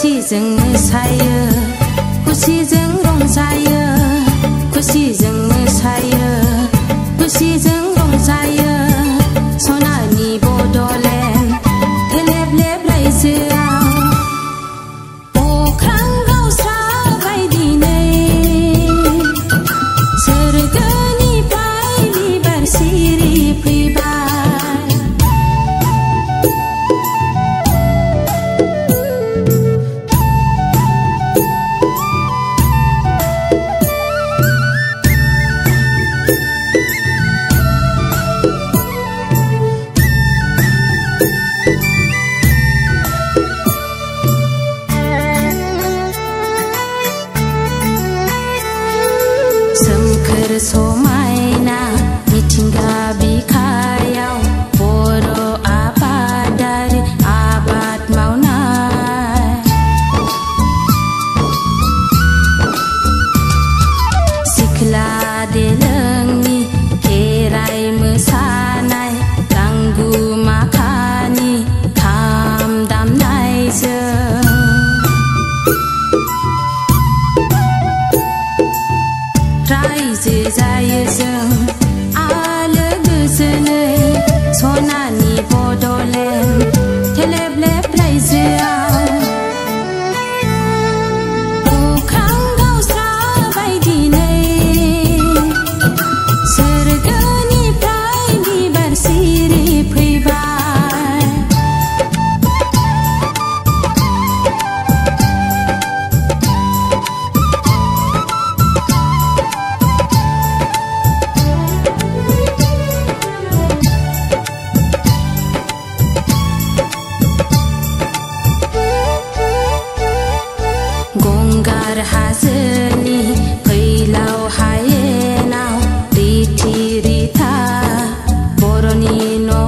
खुसिजों मोसायो खुसिजों रंजायो खुसिजों मोसायो खुसिजों रंजायो सनानि बड'लेण्ड लेब लेब रायजोआव अख्रां गावस्राबाय दिनै सोरगोनिफ्राय बिबार सिरि फैबाय सोमखोर समायना मिथिंगा बिखायाव बर' आबादारि आबाद मावनाय सिख्ला देलोंनि खेराइ मोसानाय गांगुमा खानि खाम दामनायजों रायजो जायो जों आलो गोजोनै सनानि बड'लेण्ड लेब लेब रायजोआव अख्रां गावस्राबाय दिनै सोरगोनिफ्राय बिबार सिरि फैबाय गंगार हाजोनि फैलाव हायेनाव रिथि रिथा बर'नि न'